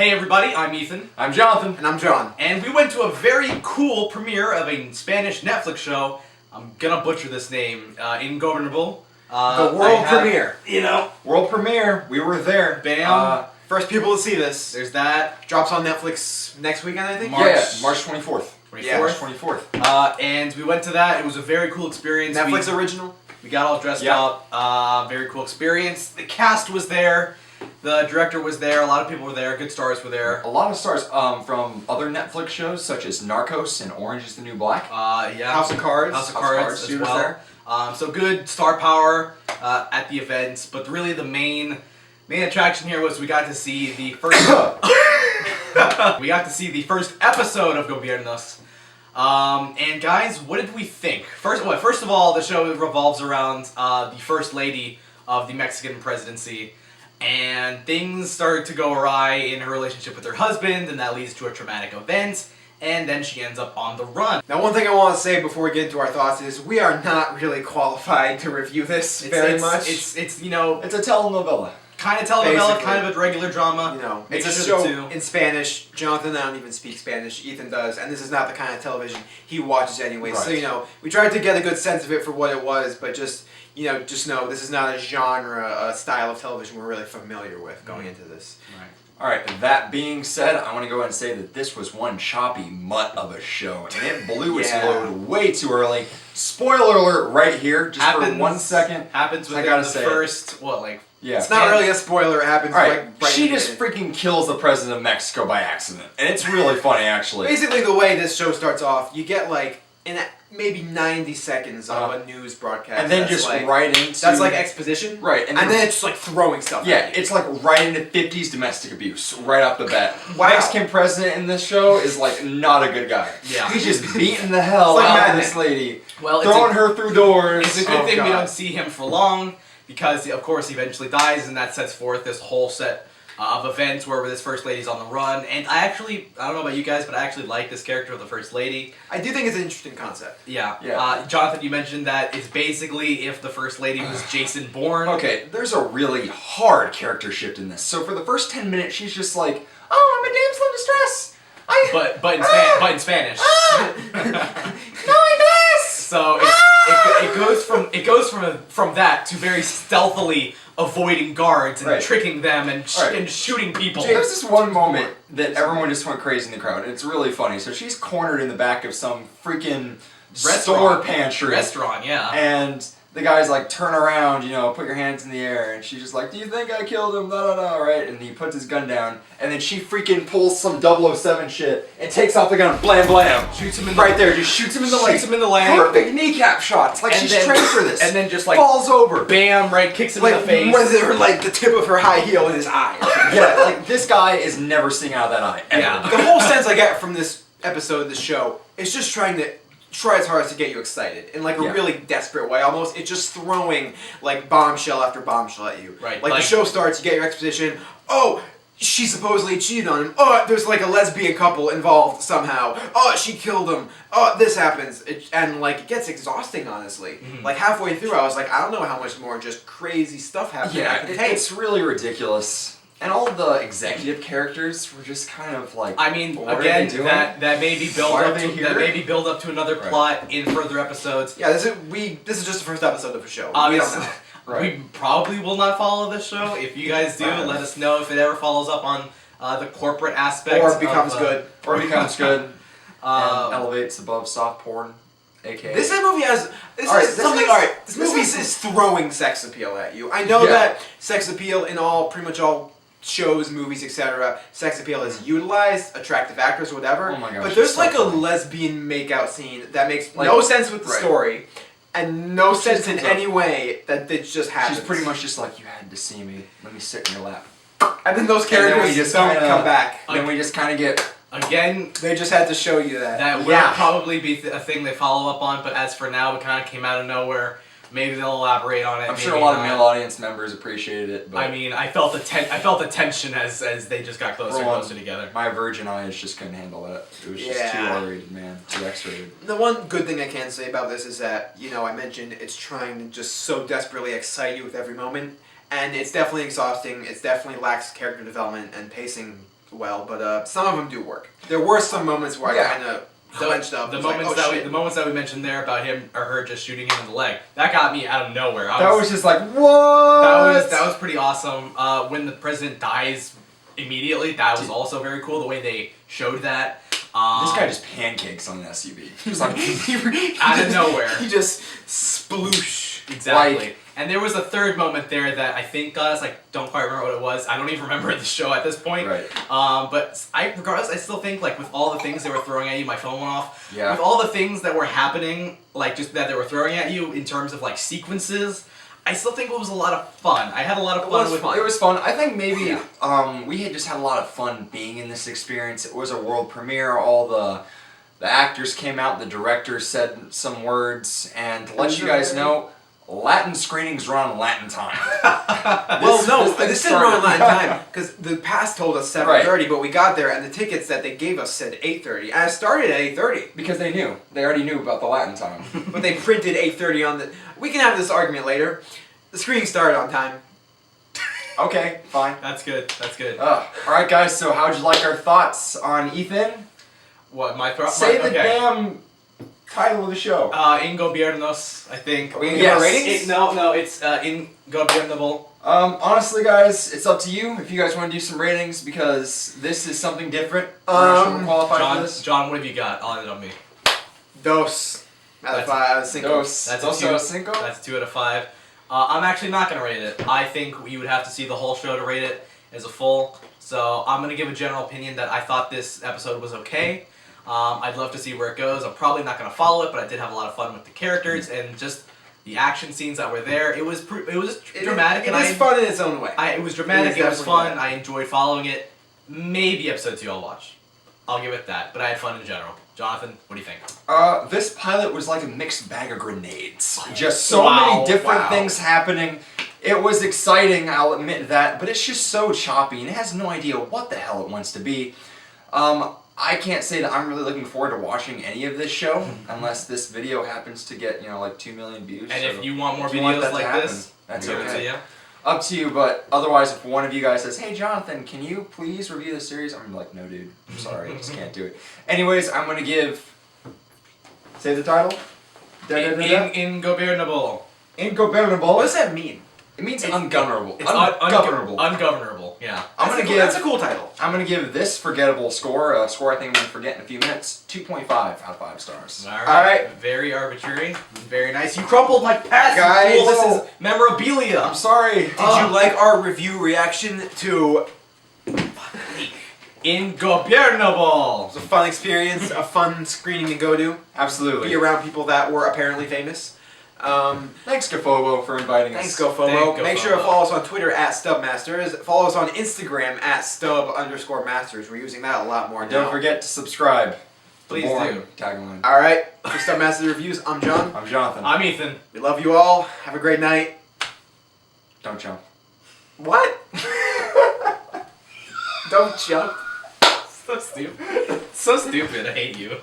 Hey everybody, I'm Ethan. I'm Jonathan. And I'm John. And we went to a very cool premiere of a Spanish Netflix show. I'm gonna butcher this name. Ingobernable. The world premiere. You know. World premiere. We were there. Bam. First people to see this. There's that. Drops on Netflix next weekend, I think? March 24th. 24th. Yeah, March 24th. And we went to that. It was a very cool experience. Netflix original. We got all dressed up. Very cool experience. The cast was there. The director was there. A lot of people were there. Good stars were there. A lot of stars from other Netflix shows such as Narcos and Orange is the New Black. Yeah. House of Cards. House of Cards as well. So good star power at the event, but really the main attraction here was we got to see the first episode of Gobiernos. And guys, what did we think? First of all, the show revolves around the first lady of the Mexican presidency, and things start to go awry in her relationship with her husband, and that leads to a traumatic event. And then she ends up on the run. Now, one thing I want to say before we get into our thoughts is we are not really qualified to review this very much. It's you know, It's a telenovela. kind of telenovela, Basically. kind of a regular drama. You know, Mixture it's a of the show two. in Spanish. Jonathan and I don't even speak Spanish. Ethan does, and this is not the kind of television he watches anyway. So Right. we tried to get a good sense of it for what it was, but just know this is not a genre, a style of television we're really familiar with going into this. Right. Alright, that being said, I want to go ahead and say that this was one choppy mutt of a show, and it blew its Yeah. load way too early. Spoiler alert right here, just for 1 second. Happens I within gotta the say it. first, like... Yeah. It's not really a spoiler. It happens Alright, right she in the just beginning. freaking kills the president of Mexico by accident, and it's really funny actually. Basically, the way this show starts off, you get like maybe 90 seconds of a news broadcast, And then that's just like, right into... that's like exposition, Right, and then it's just like throwing stuff. Yeah, at you. it's like right into 50s domestic abuse, right off the bat. Wow. Mexican president in this show is like not a good guy. Yeah. He's just beating the hell It's like out Mad of Men. this lady, Well, throwing her through doors. It's a good thing we God. don't see him for long, because of course he eventually dies, and that sets forth this whole set of events where this first lady's on the run. And I don't know about you guys, but I actually like this character of the first lady. I do think it's an interesting concept. Yeah. Yeah. Jonathan, you mentioned that it's basically if the first lady was Jason Bourne. Okay, there's a really hard character shift in this. So for the first 10 minutes, she's just like, "Oh, I'm a damsel in distress. But in Spanish. No English." So it goes from that to very stealthily avoiding guards and Right. tricking them and Right. and shooting people. There's this one moment that everyone just went crazy in the crowd, and it's really funny. So she's cornered in the back of some freaking store pantry. Restaurant, yeah. And the guy's like, "Turn around, put your hands in the air." And she's just like, "Do you think I killed him?" Da da da, right? And he puts his gun down, and then she freaking pulls some 007 shit and takes off the gun, blam blam. Shoots him in the Right there, just shoots him in the leg. Shoots him in the leg. Perfect kneecap shots. Like And she's then- trained for this. and then just like falls over. bam, right, kicks him Like in the face. whether like the tip of her high heel in his eye. Yeah, like this guy is never seeing out of that eye. Ever. Yeah. The whole sense I get from this episode of the show is just trying to try its hardest to get you excited in like a Yeah. really desperate way. Almost, it's just throwing like bombshell after bombshell at you. Right, Like like- the show starts, you get your exposition. Oh, she supposedly cheated on him. Oh, there's like a lesbian couple involved somehow. Oh, she killed him. Oh, this happens. And like it gets exhausting, honestly. Like halfway through, I was like, I don't know how much more just crazy stuff happening. I Yeah, can take. it's really ridiculous. And all the executive characters were just kind of like, I mean, what are again, they doing? that may be build Why are up they to here? that may be build up to another Right. plot in further episodes. Yeah, this is just the first episode of the show. We don't Obviously, know. Right. we probably will not follow this show. If you guys do, Right. let us know if it ever follows up on the corporate aspect. Or it becomes of, good. or becomes good and Uh, elevates above soft porn, aka. This movie has this movie is throwing sex appeal at you. I know Yeah. that sex appeal in pretty much all shows, movies, etc. Sex appeal is utilized, attractive actors, whatever. Oh my gosh, but there's it's so like a funny. lesbian makeout scene that makes Like- no sense with the right. story, and no sense in comes up. any way that it just happens. She's pretty much just like, "You had to see me. Let me sit in your lap." and then those And then we characters just don't kinda- come back. And then we just kind of get. again, They just had to show you that. that will probably be a thing they follow up on. But as for now, it kind of came out of nowhere. Maybe they'll elaborate on it. I'm sure a maybe lot of not. male audience members appreciated it, but I mean, I felt the tension as they just got closer and For one, closer together. my virgin eyes just couldn't handle that. It was just too Yeah. R-rated, man. Too X-rated. The one good thing I can say about this is that, I mentioned it's trying to just so desperately excite you with every moment, and it's definitely exhausting. It definitely lacks character development, and pacing well, but some of them do work. There were some moments where I kind of clenched up. The moments that we mentioned there about him or her just shooting him in the leg, that got me out of nowhere. That was just like, what? That was pretty awesome. When the president dies immedately, that was also very cool. The way they showed that. This guy just pancakes on an SUV. He was like, out of nowhere. He just sploosh. Exactly. Like, and there was a third moment there that I think got us. I don't quite remember what it was. I don't even remember the show at this point. Right. But regardless, I still think like with all the things they were throwing at you, my phone went off. Yeah. With all the things that were happening, like just that they were throwing at you in terms of like sequences, I still think it was a lot of fun. I had a lot of fun with it. It was fun. I think maybe we had just had a lot of fun being in this experience. It was a world premiere. All the actors came out. The director said some words, and to let you guys know, Latin screenings run on Latin time. This didn't run on Latin time because the pass told us 7:30, but we got there and the tickets that they gave us said 8:30, and I started at 8:30 because they knew. They already knew about the Latin time. but they printed 8:30 on the. We can have this argument later. The screening started on time. Okay, fine. That's good. That's good. All right, guys. So, how'd you like our thoughts on Ethan? What my thoughts? Say the damn title of the show. Ingobernable, I think. Are we gonna give our ratings? No, it's Ingobernable. Honestly, guys, it's up to you if you guys want to do some ratings because this is something different. We're not sure we're qualified for this. John, what have you got? I'll end it on me. Dos. Out of 5, cinco. Dos. That's Also a a cinco? That's 2 out of 5. I'm actually not gonna rate it. I think you would have to see the whole show to rate it as a full. So I'm gonna give a general opinion that I thought this episode was okay. I'd love to see where it goes. I'm probably not gonna follow it, but I did have a lot of fun with the characters and just the action scenes that were there. It was dramatic. It is fun in its own way. It was dramatic. It is It was fun. definitely I enjoyed following it. Maybe episode 2 I'll watch. I'll give it that. But I had fun in general. Jonathan, what do you think? This pilot was like a mixed bag of grenades. Just so Wow, many different wow. things happening. It was exciting, I'll admit that, but it's just so choppy and it has no idea what the hell it wants to be. I can't say that I'm really looking forward to watching any of this show unless this video happens to get, like 2 million views. And so if you want more if you want videos that to like happen, this, that's give it to okay. you. Up to you, but otherwise, if one of you guys says, "Hey, Jonathan, can you please review the series?" I'm like, "No, dude. I'm sorry, I just can't do it." Anyways, I'm gonna give. Say the title. Ingobernable. Ingobernable. What does that mean? It means ungovernable. It's ungovernable. Ungovernable. Yeah. That's a cool title. I'm gonna give this forgettable score, a score I think I'm gonna forget in a few minutes, 2.5 out of 5 stars. All right. All right. Very arbitrary. Very nice. You crumpled my pass, Guys. you fool. This is memorabilia. I'm sorry. Did you like our review reaction to? Ingobernable. It was a fun experience, a fun screening to go to. Absolutely. Be around people that were apparently famous. Thanks, Gafobo, for inviting us. Thanks, GoFomo. Thank Make sure to GoFomo. follow us on Twitter at StubMasters. Follow us on Instagram at Stub_Masters. We're using that a lot more now. Don't forget to subscribe. Please Boring do. Tagline. All right. For StubMasters Reviews, I'm John. I'm Jonathan. I'm Ethan. We love you all. Have a great night. Don't jump. What? Don't jump. So stupid. So stupid. I hate you.